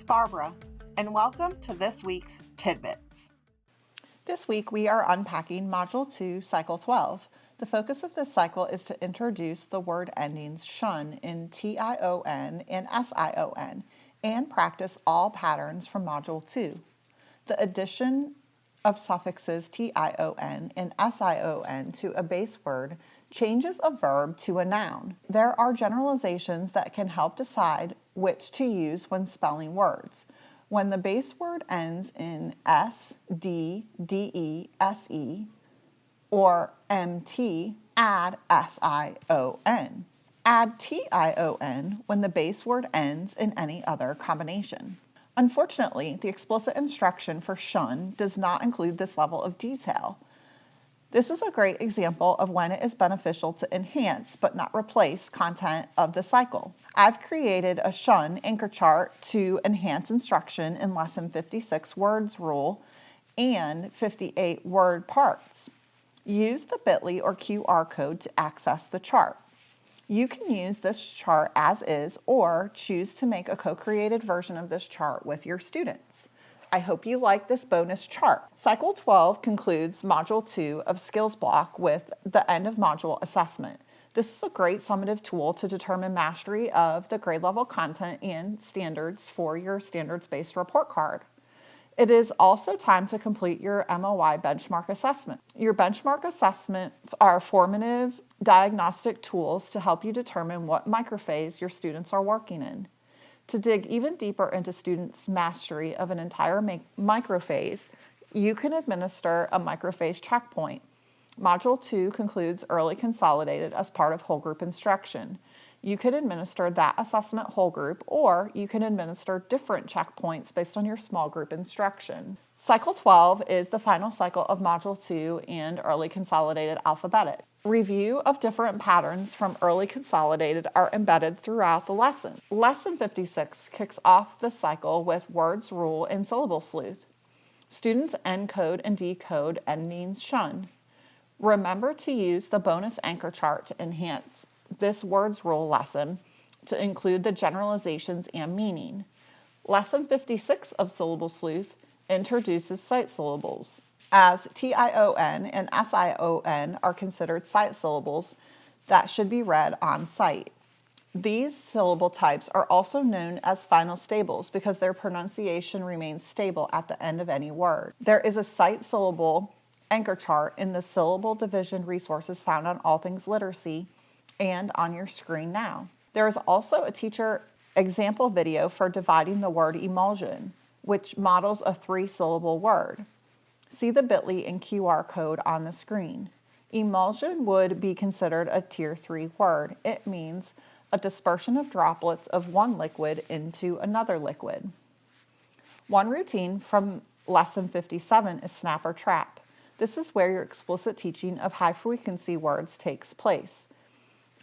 It's Barbara, and welcome to this week's Tidbits. This week we are unpacking Module 2, Cycle 12. The focus of this cycle is to introduce the word endings shun in TION and SION and practice all patterns from Module 2. The addition of suffixes TION and SION to a base word changes a verb to a noun. There are generalizations that can help decide which to use when spelling words. When the base word ends in S, D, DE, SE, or MT, add SION. Add TION when the base word ends in any other combination. Unfortunately, the explicit instruction for shun does not include this level of detail. This is a great example of when it is beneficial to enhance but not replace content of the cycle. I've created a shun anchor chart to enhance instruction in Lesson 56 words rule and 58 word parts. Use the bit.ly or QR code to access the chart. You can use this chart as is or choose to make a co-created version of this chart with your students. I hope you like this bonus chart. Cycle 12 concludes Module 2 of Skills Block with the end of module assessment. This is a great summative tool to determine mastery of the grade level content and standards for your standards-based report card. It is also time to complete your MOI benchmark assessment. Your benchmark assessments are formative diagnostic tools to help you determine what microphase your students are working in. To dig even deeper into students' mastery of an entire microphase, you can administer a microphase checkpoint. Module 2 concludes early consolidated as part of whole group instruction. You can administer that assessment whole group, or you can administer different checkpoints based on your small group instruction. Cycle 12 is the final cycle of Module 2 and early consolidated alphabetic. Review of different patterns from early consolidated are embedded throughout the lesson. Lesson 56 kicks off the cycle with words rule and syllable sleuth. Students encode and decode endings shun. Remember to use the bonus anchor chart to enhance this words rule lesson to include the generalizations and meaning. Lesson 56 of syllable sleuth introduces sight syllables. As TION and SION are considered sight syllables that should be read on sight. These syllable types are also known as final stables because their pronunciation remains stable at the end of any word. There is a sight syllable anchor chart in the syllable division resources found on All Things Literacy and on your screen now. There is also a teacher example video for dividing the word emulsion, which models a 3-syllable word. See the bit.ly and QR code on the screen. Emulsion would be considered a Tier 3 word. It means a dispersion of droplets of one liquid into another liquid. One routine from Lesson 57 is snap or trap. This is where your explicit teaching of high-frequency words takes place.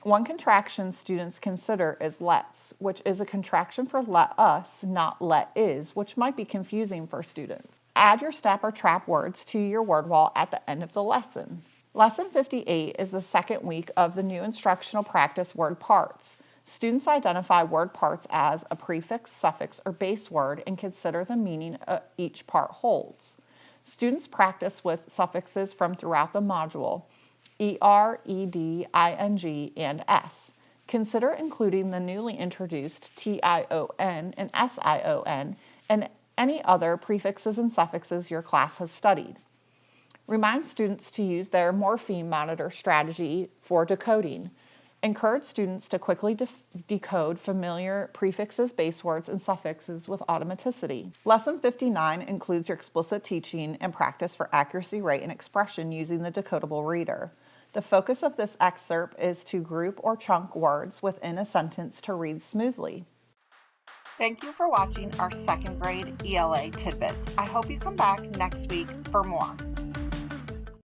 One contraction students consider is let's, which is a contraction for let us, not let is, which might be confusing for students. Add your snap or trap words to your word wall at the end of the lesson. Lesson 58 is the second week of the new instructional practice word parts. Students identify word parts as a prefix, suffix, or base word and consider the meaning each part holds. Students practice with suffixes from throughout the module, ER, ED, ING, and S. Consider including the newly introduced TION and SION and any other prefixes and suffixes your class has studied. Remind students to use their morpheme monitor strategy for decoding. Encourage students to quickly decode familiar prefixes, base words, and suffixes with automaticity. Lesson 59 includes your explicit teaching and practice for accuracy, rate, and expression using the decodable reader. The focus of this excerpt is to group or chunk words within a sentence to read smoothly. Thank you for watching our second grade ELA Tidbits. I hope you come back next week for more.